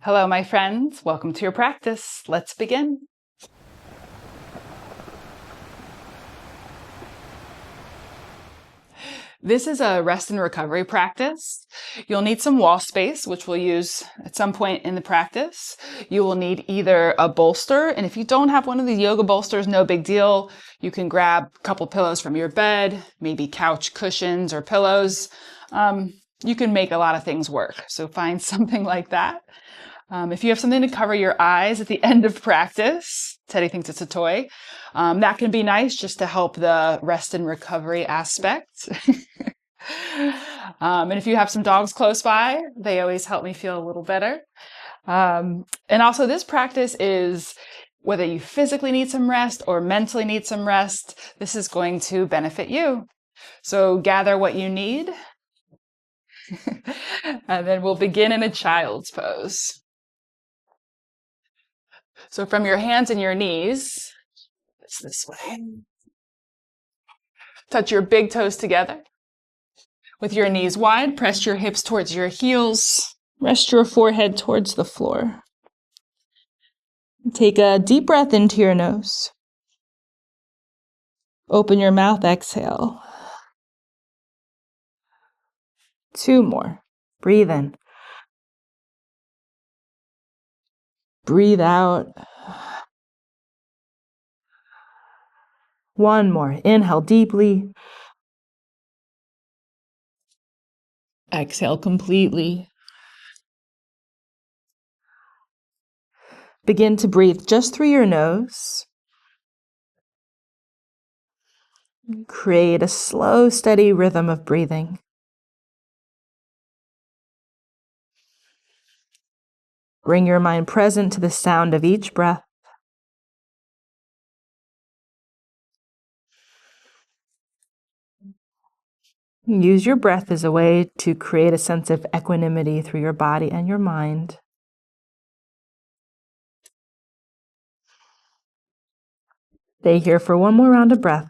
Hello, my friends. Welcome to your practice. Let's begin. This is a rest and recovery practice. You'll need some wall space, which we'll use at some point in the practice. You will need either a bolster, and if you don't have one of these yoga bolsters, no big deal. You can grab a couple pillows from your bed, maybe couch cushions or pillows. You can make a lot of things work, so find something like that. If you have something to cover your eyes at the end of practice, Teddy thinks it's a toy, that can be nice just to help the rest and recovery aspect. And if you have some dogs close by, they always help me feel a little better. And also this practice is whether you physically need some rest or mentally need some rest, this is going to benefit you. So gather what you need. And then we'll begin in a child's pose. So from your hands and your knees, it's this way. Touch your big toes together. With your knees wide, press your hips towards your heels. Rest your forehead towards the floor. Take a deep breath into your nose. Open your mouth, exhale. 2 more. Breathe in. Breathe out. 1 more. Inhale deeply. Exhale completely. Begin to breathe just through your nose. Create a slow, steady rhythm of breathing. Bring your mind present to the sound of each breath. Use your breath as a way to create a sense of equanimity through your body and your mind. Stay here for 1 more round of breath.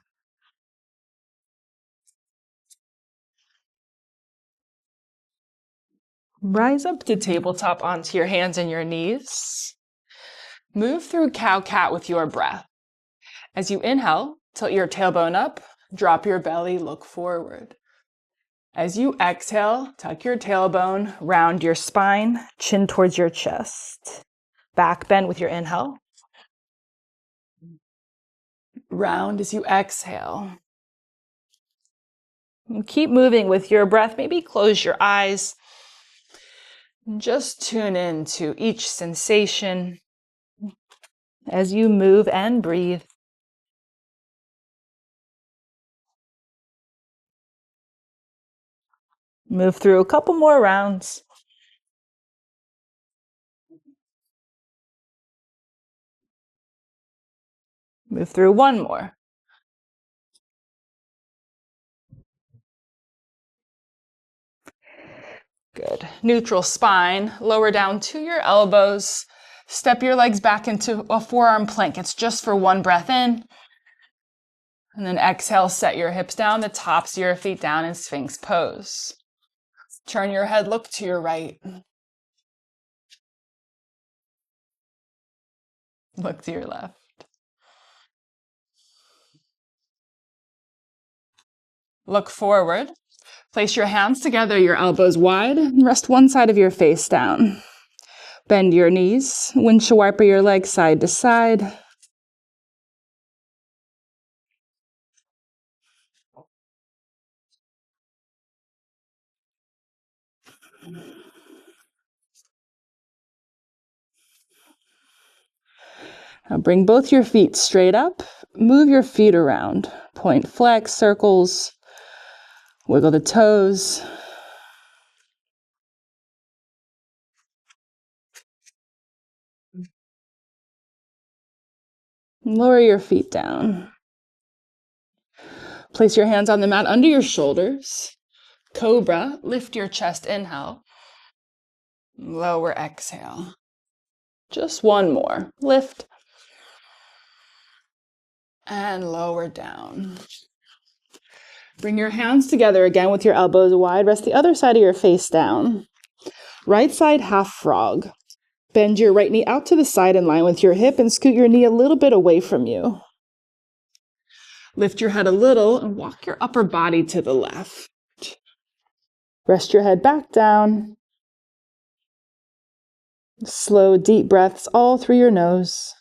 Rise up to tabletop onto your hands and your knees. Move through cow-cat with your breath. As you inhale, tilt your tailbone up, drop your belly, look forward. As you exhale, tuck your tailbone, round your spine, chin towards your chest. Back bend with your inhale. Round as you exhale. And keep moving with your breath. Maybe close your eyes. Just tune in to each sensation as you move and breathe. Move through a couple more rounds. Move through 1 more. Good. Neutral spine. Lower down to your elbows. Step your legs back into a forearm plank. It's just for 1 breath in. And then exhale, set your hips down, the tops of your feet down in Sphinx pose. Turn your head, look to your right. Look to your left. Look forward. Place your hands together, your elbows wide, and rest one side of your face down. Bend your knees, windshield wiper your legs side to side. Now bring both your feet straight up. Move your feet around. Point flex, circles. Wiggle the toes. Lower your feet down. Place your hands on the mat under your shoulders. Cobra, lift your chest, inhale. Lower, exhale. Just 1 more. Lift. And lower down. Bring your hands together again with your elbows wide. Rest the other side of your face down. Right side half frog. Bend your right knee out to the side in line with your hip and scoot your knee a little bit away from you. Lift your head a little and walk your upper body to the left. Rest your head back down. Slow, deep breaths all through your nose.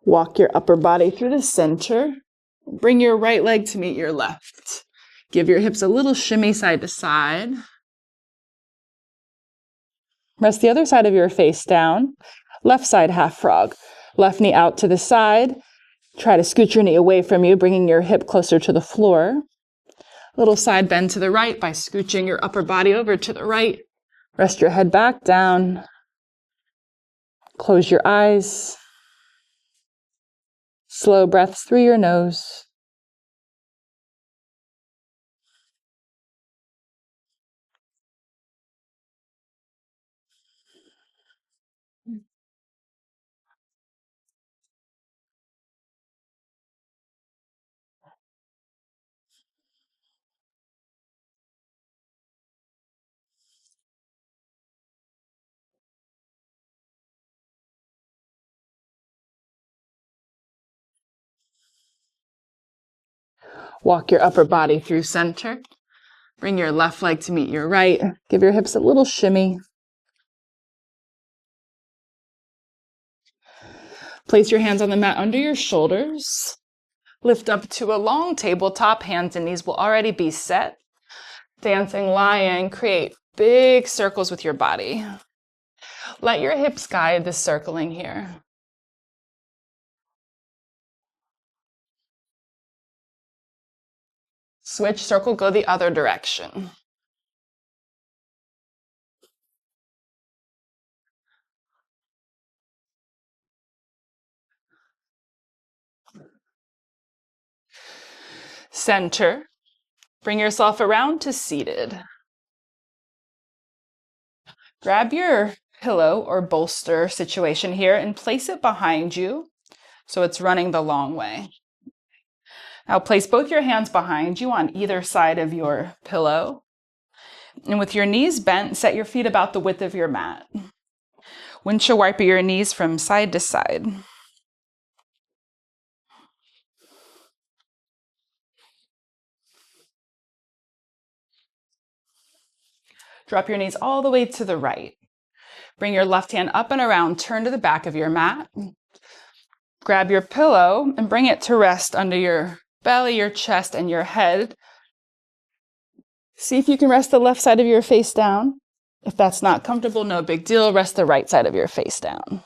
Walk your upper body through the center. Bring your right leg to meet your left. Give your hips a little shimmy side to side. Rest the other side of your face down. Left side half frog. Left knee out to the side. Try to scoot your knee away from you, bringing your hip closer to the floor. Little side bend to the right by scooching your upper body over to the right. Rest your head back down. Close your eyes. Slow breaths through your nose. Walk your upper body through center. Bring your left leg to meet your right. Give your hips a little shimmy. Place your hands on the mat under your shoulders. Lift up to a long tabletop. Hands and knees will already be set. Dancing lion. Create big circles with your body. Let your hips guide the circling here. Switch circle, go the other direction. Center. Bring yourself around to seated. Grab your pillow or bolster situation here and place it behind you so it's running the long way. Now place both your hands behind you on either side of your pillow. And with your knees bent, set your feet about the width of your mat. Windshield wiper your knees from side to side. Drop your knees all the way to the right. Bring your left hand up and around, turn to the back of your mat. Grab your pillow and bring it to rest under your belly, your chest, and your head. See if you can rest the left side of your face down. If that's not comfortable, no big deal. Rest the right side of your face down.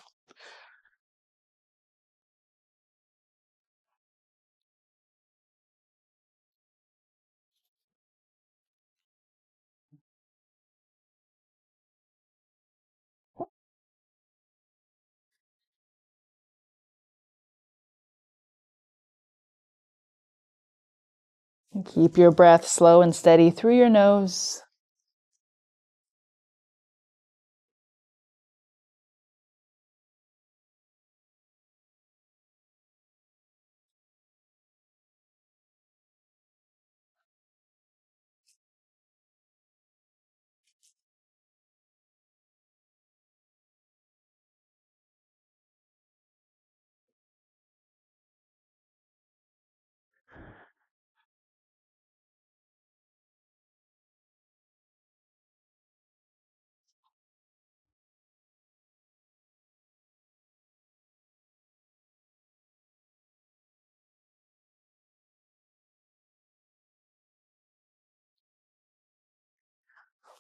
Keep your breath slow and steady through your nose.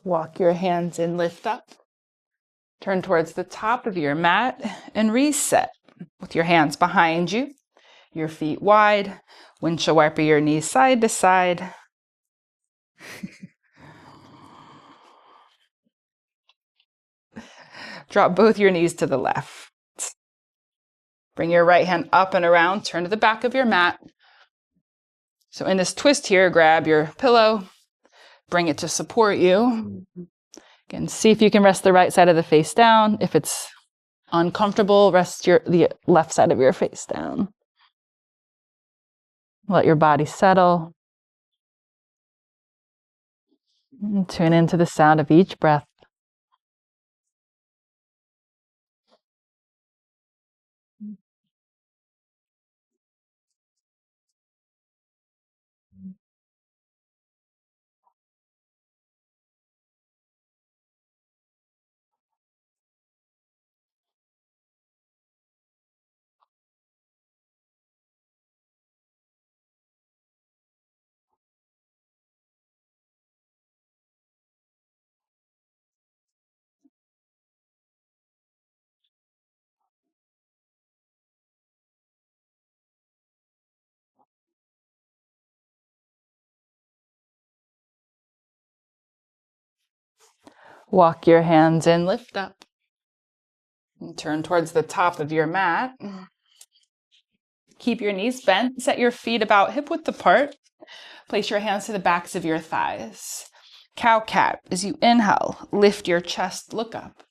Walk your hands in, lift up. Turn towards the top of your mat and reset with your hands behind you, your feet wide. Windshield wiper your knees side to side. Drop both your knees to the left. Bring your right hand up and around, turn to the back of your mat. So in this twist here, grab your pillow, bring it to support you. Again, see if you can rest the right side of the face down. If it's uncomfortable, rest the left side of your face down. Let your body settle. And tune into the sound of each breath. Walk your hands in, lift up. And turn towards the top of your mat. Keep your knees bent. Set your feet about hip width apart. Place your hands to the backs of your thighs. Cow cat. As you inhale, lift your chest, look up.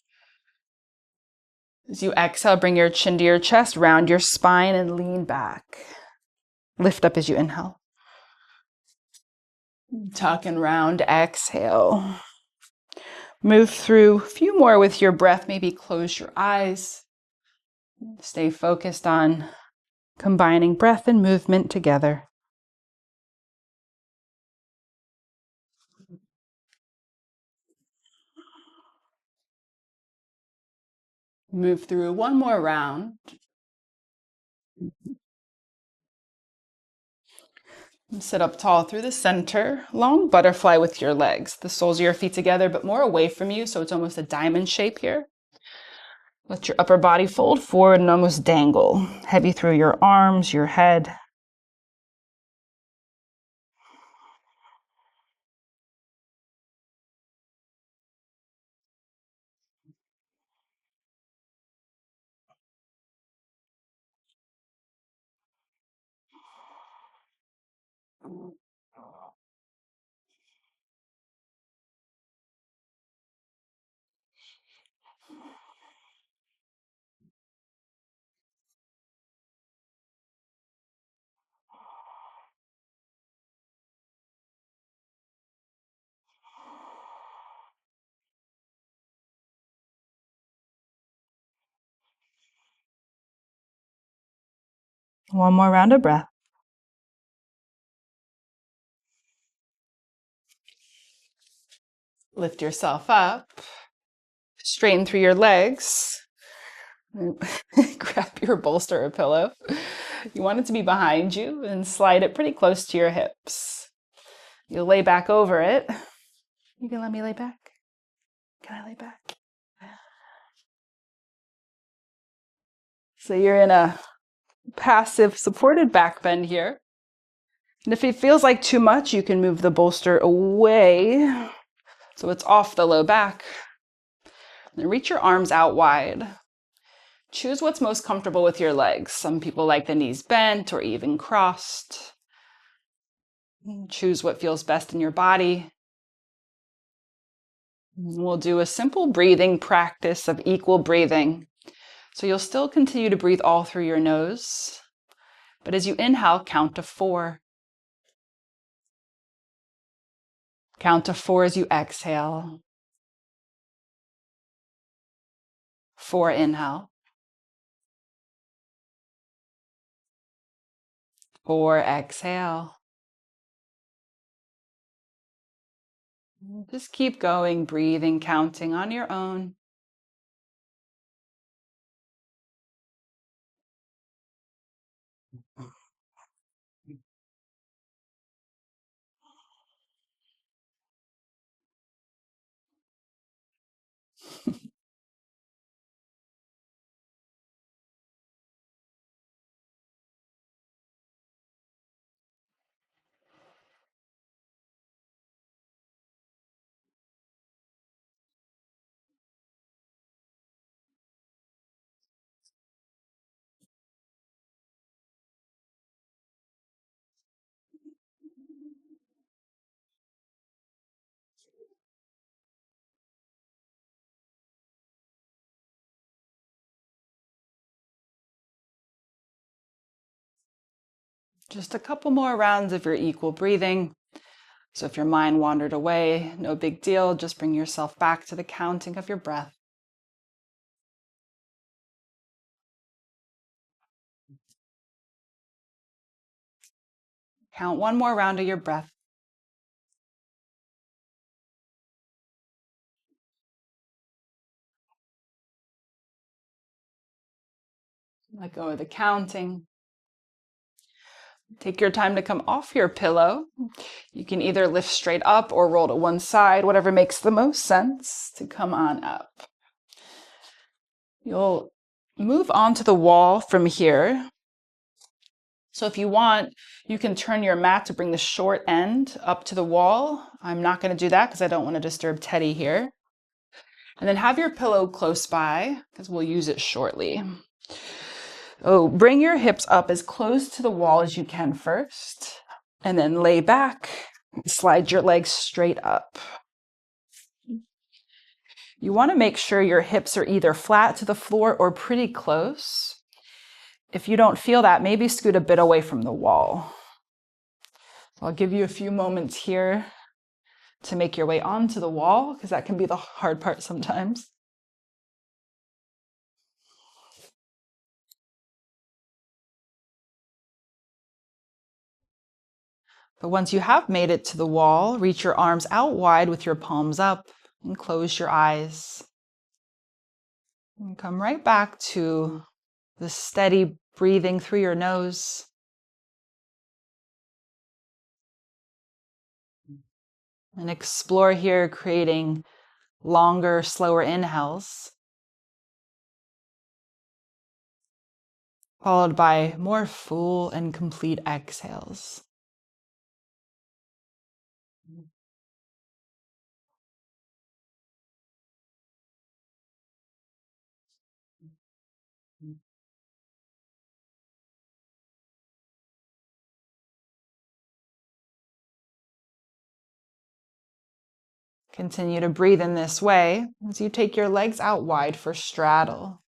As you exhale, bring your chin to your chest, round your spine and lean back. Lift up as you inhale. Tuck and round, exhale. Move through a few more with your breath. Maybe close your eyes. Stay focused on combining breath and movement together. Move through one more round. Sit up tall through the center. Long butterfly with your legs. The soles of your feet together, but more away from you, so it's almost a diamond shape here. Let your upper body fold forward and almost dangle. Heavy through your arms, your head. One more round of breath. Lift yourself up. Straighten through your legs. Grab your bolster or pillow. You want it to be behind you and slide it pretty close to your hips. You'll lay back over it. You can let me lay back? Can I lay back? So you're in a passive supported back bend here. And if it feels like too much, you can move the bolster away so it's off the low back. And reach your arms out wide. Choose what's most comfortable with your legs. Some people like the knees bent or even crossed. Choose what feels best in your body. We'll do a simple breathing practice of equal breathing. So you'll still continue to breathe all through your nose. But as you inhale, count to 4. Count to 4 as you exhale. 4 inhale. 4 exhale. Just keep going, breathing, counting on your own. Just a couple more rounds of your equal breathing. So if your mind wandered away, no big deal. Just bring yourself back to the counting of your breath. Count one more round of your breath. Let go of the counting. Take your time to come off your pillow. You can either lift straight up or roll to one side, whatever makes the most sense to come on up. You'll move onto the wall from here. So if you want, you can turn your mat to bring the short end up to the wall. I'm not going to do that because I don't want to disturb Teddy here. And then have your pillow close by because we'll use it shortly. Oh, bring your hips up as close to the wall as you can first, and then lay back. Slide your legs straight up. You want to make sure your hips are either flat to the floor or pretty close. If you don't feel that, maybe scoot a bit away from the wall. I'll give you a few moments here to make your way onto the wall, because that can be the hard part sometimes. But once you have made it to the wall, reach your arms out wide with your palms up and close your eyes. And come right back to the steady breathing through your nose. And explore here, creating longer, slower inhales, followed by more full and complete exhales. Continue to breathe in this way as you take your legs out wide for straddle.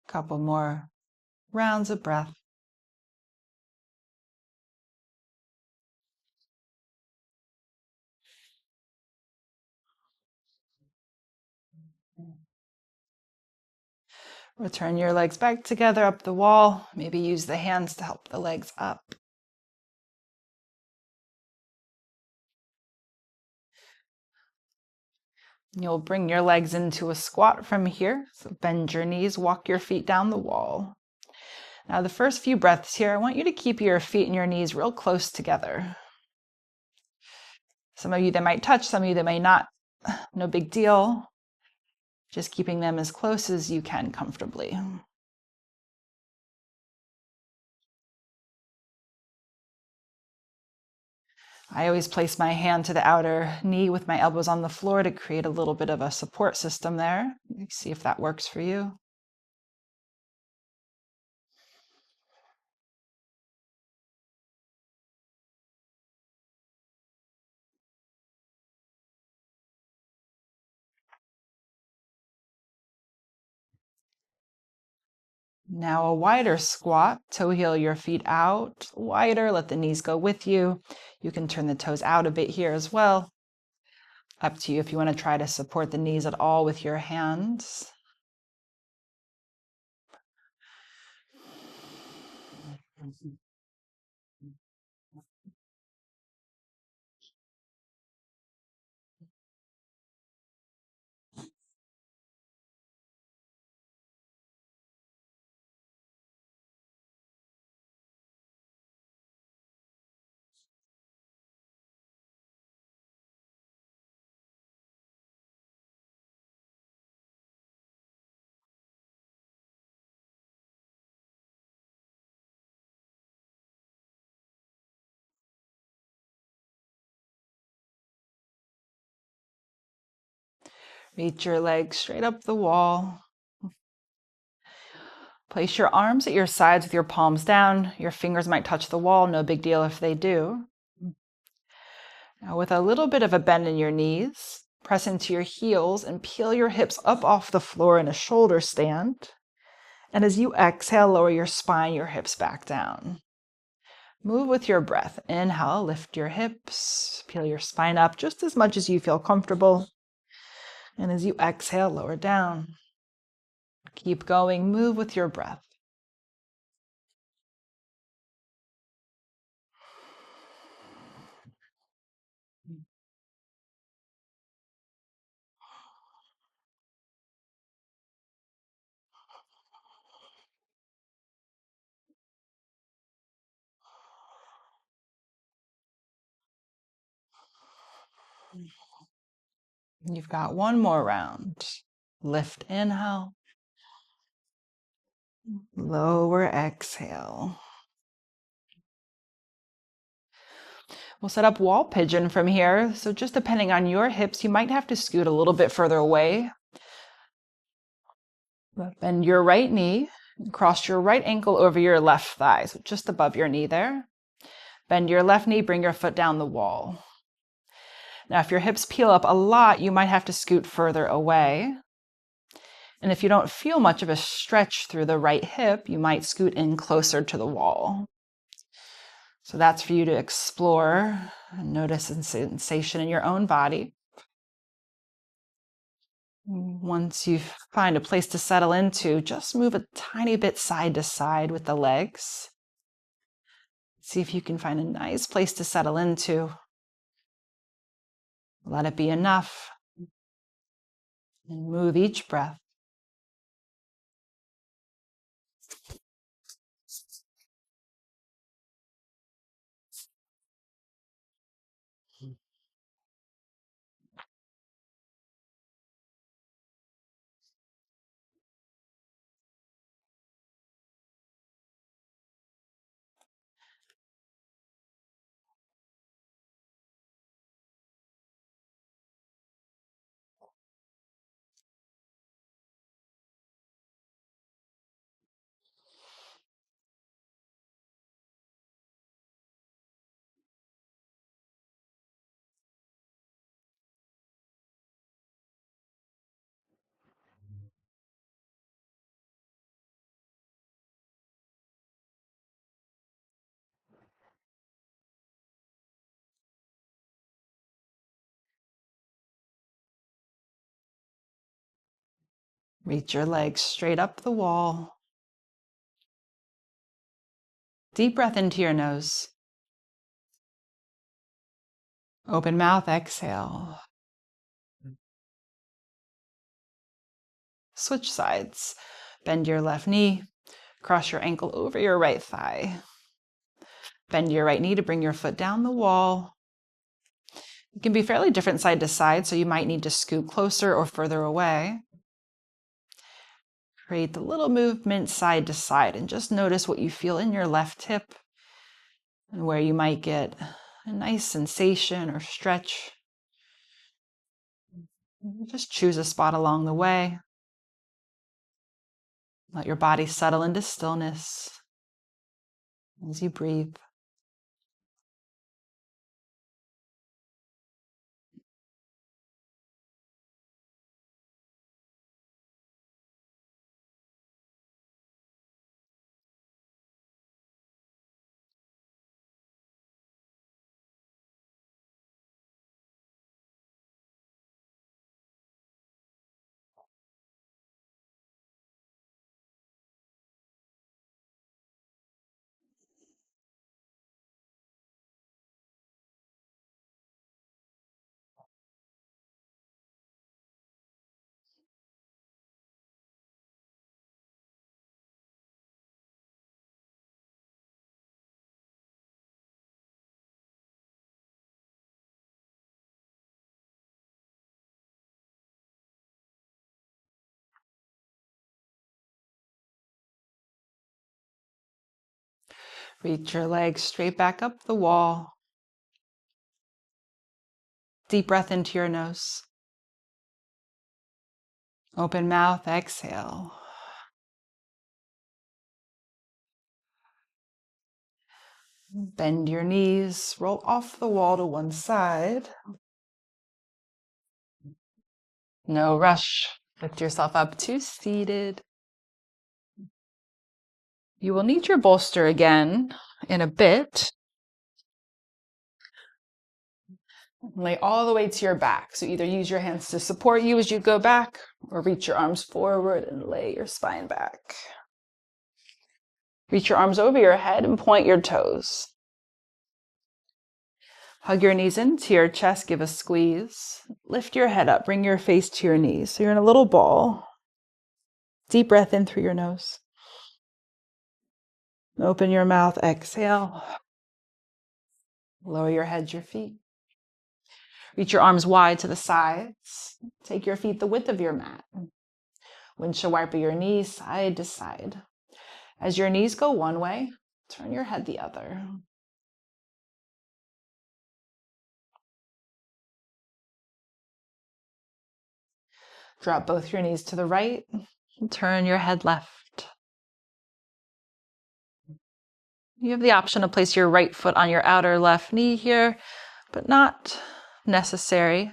Couple more rounds of breath. Return your legs back together up the wall. Maybe use the hands to help the legs up. You'll bring your legs into a squat from here. So bend your knees, walk your feet down the wall. Now the first few breaths here, I want you to keep your feet and your knees real close together. Some of you, they might touch, some of you, they may not. No big deal. Just keeping them as close as you can comfortably. I always place my hand to the outer knee with my elbows on the floor to create a little bit of a support system there. See if that works for you. Now a wider squat, toe heel your feet out, wider, let the knees go with you. You can turn the toes out a bit here as well. Up to you if you want to try to support the knees at all with your hands. Reach your legs straight up the wall. Place your arms at your sides with your palms down. Your fingers might touch the wall, no big deal if they do. Now with a little bit of a bend in your knees, press into your heels and peel your hips up off the floor in a shoulder stand. And as you exhale, lower your spine, your hips back down. Move with your breath. Inhale, lift your hips, peel your spine up just as much as you feel comfortable. And as you exhale, lower down. Keep going, move with your breath. You've got one more round. Lift, inhale. Lower, exhale. We'll set up wall pigeon from here. So just depending on your hips, you might have to scoot a little bit further away. Bend your right knee, cross your right ankle over your left thigh, so just above your knee there. Bend your left knee, bring your foot down the wall. Now, if your hips peel up a lot, you might have to scoot further away. And if you don't feel much of a stretch through the right hip, you might scoot in closer to the wall. So that's for you to explore and notice a sensation in your own body. Once you find a place to settle into, just move a tiny bit side to side with the legs. See if you can find a nice place to settle into. Let it be enough. And move each breath. Reach your legs straight up the wall. Deep breath into your nose. Open mouth, exhale. Switch sides. Bend your left knee. Cross your ankle over your right thigh. Bend your right knee to bring your foot down the wall. It can be fairly different side to side, so you might need to scoot closer or further away. Create the little movement side to side and just notice what you feel in your left hip and where you might get a nice sensation or stretch. Just choose a spot along the way. Let your body settle into stillness as you breathe. Reach your legs straight back up the wall. Deep breath into your nose. Open mouth, exhale. Bend your knees, roll off the wall to one side. No rush. Lift yourself up to seated. You will need your bolster again in a bit. Lay all the way to your back. So either use your hands to support you as you go back or reach your arms forward and lay your spine back. Reach your arms over your head and point your toes. Hug your knees into your chest, give a squeeze. Lift your head up, bring your face to your knees. So you're in a little ball. Deep breath in through your nose. Open your mouth, exhale. Lower your head, your feet. Reach your arms wide to the sides. Take your feet the width of your mat. Windshield wiper your knees side to side. As your knees go one way, turn your head the other. Drop both your knees to the right and turn your head left. You have the option to place your right foot on your outer left knee here, but not necessary.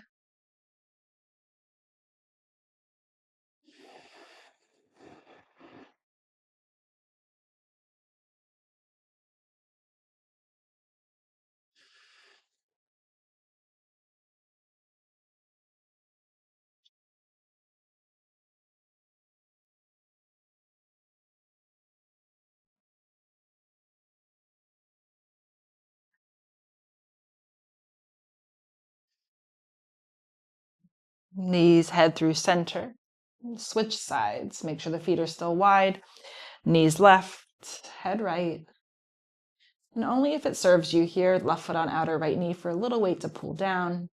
Knees head through center. Switch sides. Make sure the feet are still wide. Knees left, head right. And only if it serves you here, left foot on outer right knee for a little weight to pull down.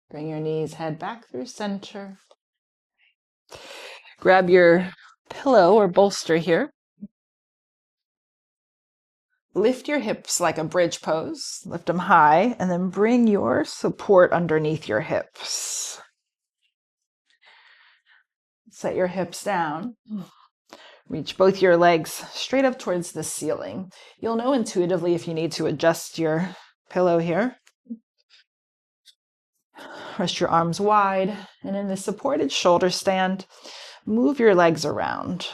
Bring your knees, head back through center. Grab your pillow or bolster here. Lift your hips like a bridge pose. Lift them high and then bring your support underneath your hips. Set your hips down. Reach both your legs straight up towards the ceiling. You'll know intuitively if you need to adjust your pillow here. Rest your arms wide, and in the supported shoulder stand, move your legs around.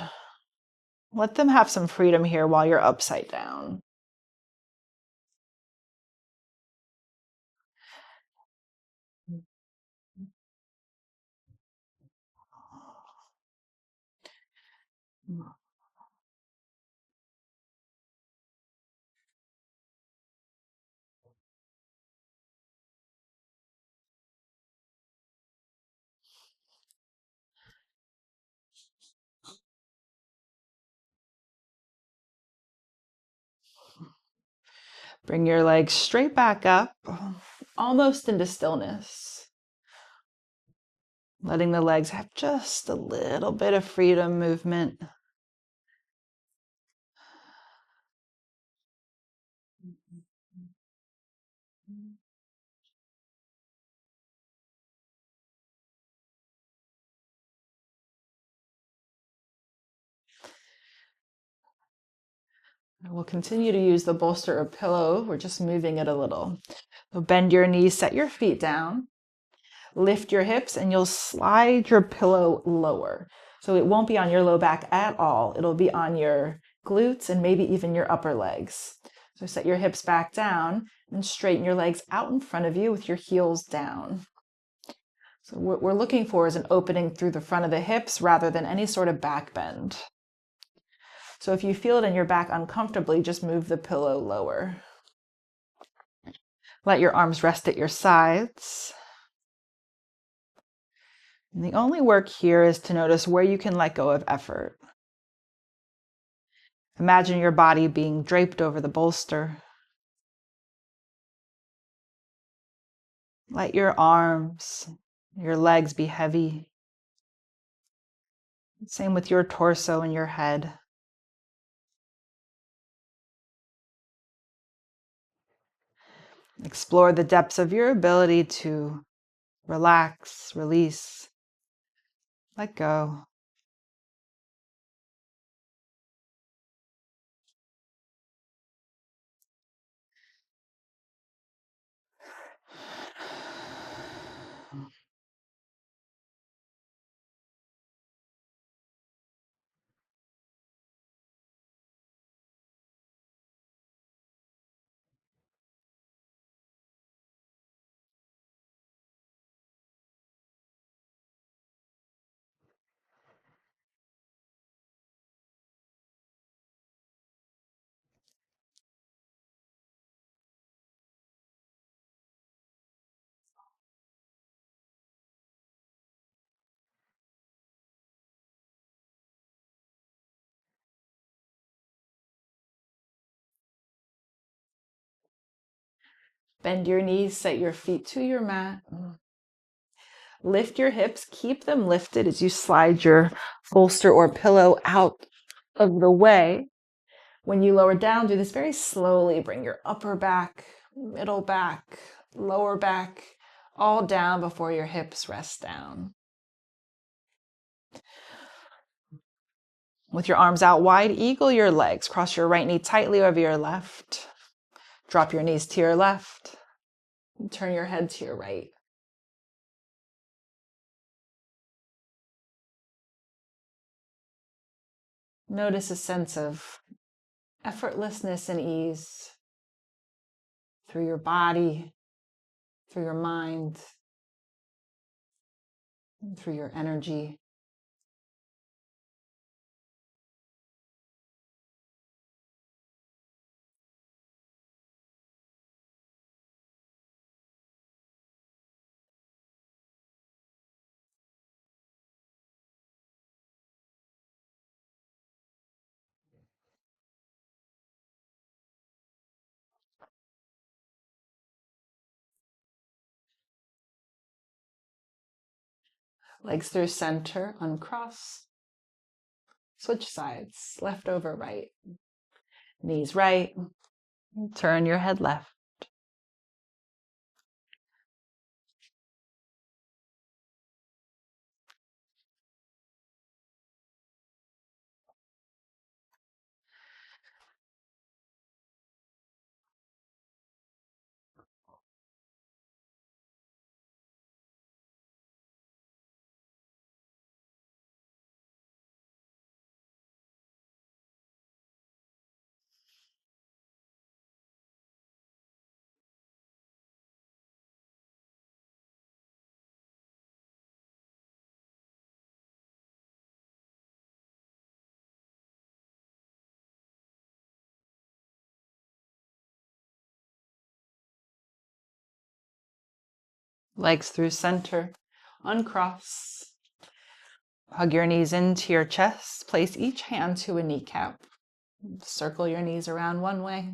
Let them have some freedom here while you're upside down. Bring your legs straight back up, almost into stillness. Letting the legs have just a little bit of freedom movement. We'll continue to use the bolster or pillow. We're just moving it a little. So bend your knees, set your feet down, lift your hips, and you'll slide your pillow lower. So it won't be on your low back at all. It'll be on your glutes and maybe even your upper legs. So set your hips back down and straighten your legs out in front of you with your heels down. So what we're looking for is an opening through the front of the hips rather than any sort of back bend. So if you feel it in your back uncomfortably, just move the pillow lower. Let your arms rest at your sides. And the only work here is to notice where you can let go of effort. Imagine your body being draped over the bolster. Let your arms, your legs be heavy. Same with your torso and your head. Explore the depths of your ability to relax, release, let go. Bend your knees, set your feet to your mat. Lift your hips, keep them lifted as you slide your bolster or pillow out of the way. When you lower down, do this very slowly. Bring your upper back, middle back, lower back, all down before your hips rest down. With your arms out wide, eagle your legs. Cross your right knee tightly over your left. Drop your knees to your left. Turn your head to your right. Notice a sense of effortlessness and ease through your body, through your mind, through your energy. Legs through center, uncross. Switch sides, left over right. Knees right. Turn your head left. Legs through center, uncross. Hug your knees into your chest. Place each hand to a kneecap. Circle your knees around one way.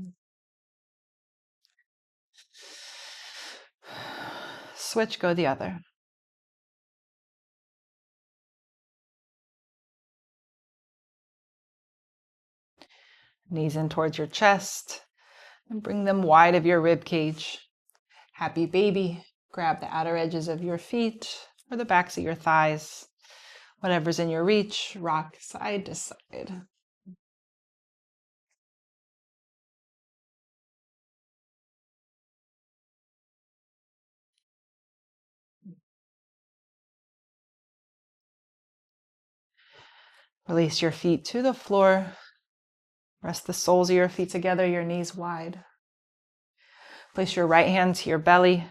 Switch, go the other. Knees in towards your chest and bring them wide of your rib cage. Happy baby. Grab the outer edges of your feet or the backs of your thighs. Whatever's in your reach, rock side to side. Release your feet to the floor. Rest the soles of your feet together, your knees wide. Place your right hand to your belly,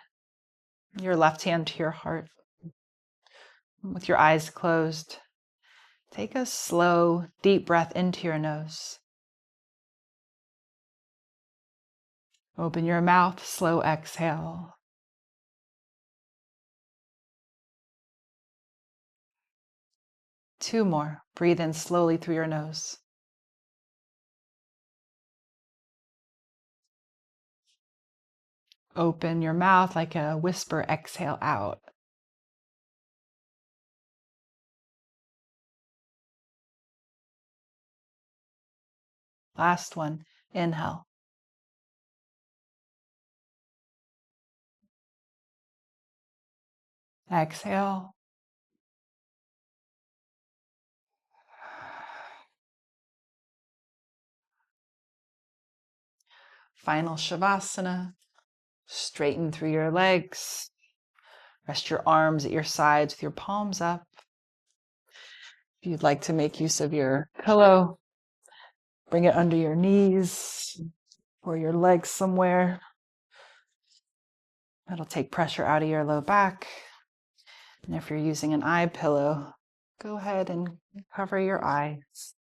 your left hand to your heart. With your eyes closed, Take a slow, deep breath into your nose. Open your mouth, slow exhale. Two more. Breathe in slowly through your nose. Open your mouth like a whisper, exhale out. Last one. Inhale. Exhale. Final Shavasana. Straighten through your legs. Rest your arms at your sides with your palms up. If you'd like to make use of your pillow, bring it under your knees or your legs somewhere. That'll take pressure out of your low back. And if you're using an eye pillow, go ahead and cover your eyes.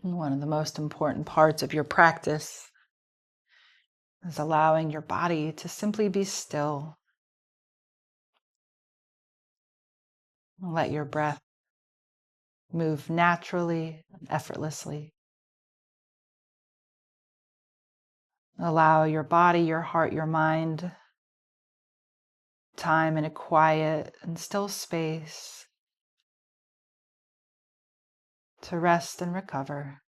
And one of the most important parts of your practice is allowing your body to simply be still. Let your breath move naturally and effortlessly. Allow your body, your heart, your mind time in a quiet and still space to rest and recover.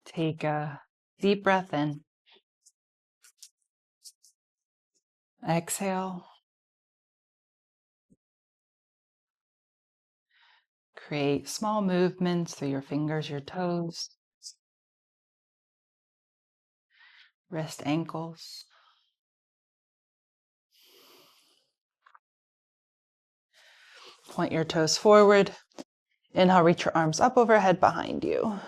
Take a deep breath in. Exhale. Create small movements through your fingers, your toes, wrist, ankles. Point your toes forward. Inhale, reach your arms up overhead behind you.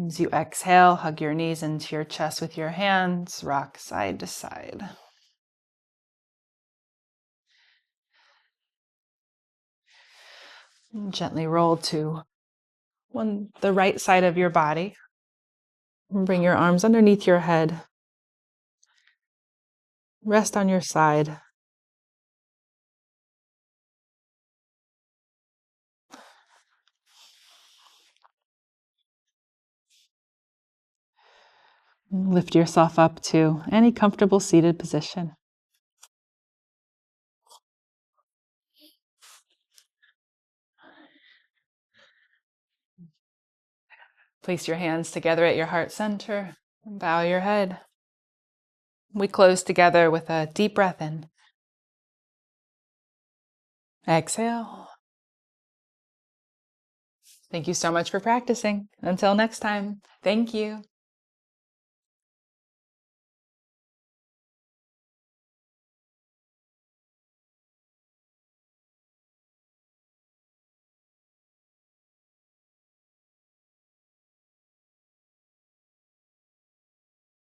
As you exhale, hug your knees into your chest with your hands, rock side to side. And gently roll to the right side of your body. And bring your arms underneath your head. Rest on your side. Lift yourself up to any comfortable seated position. Place your hands together at your heart center and bow your head. We close together with a deep breath in. Exhale. Thank you so much for practicing. Until next time, thank you.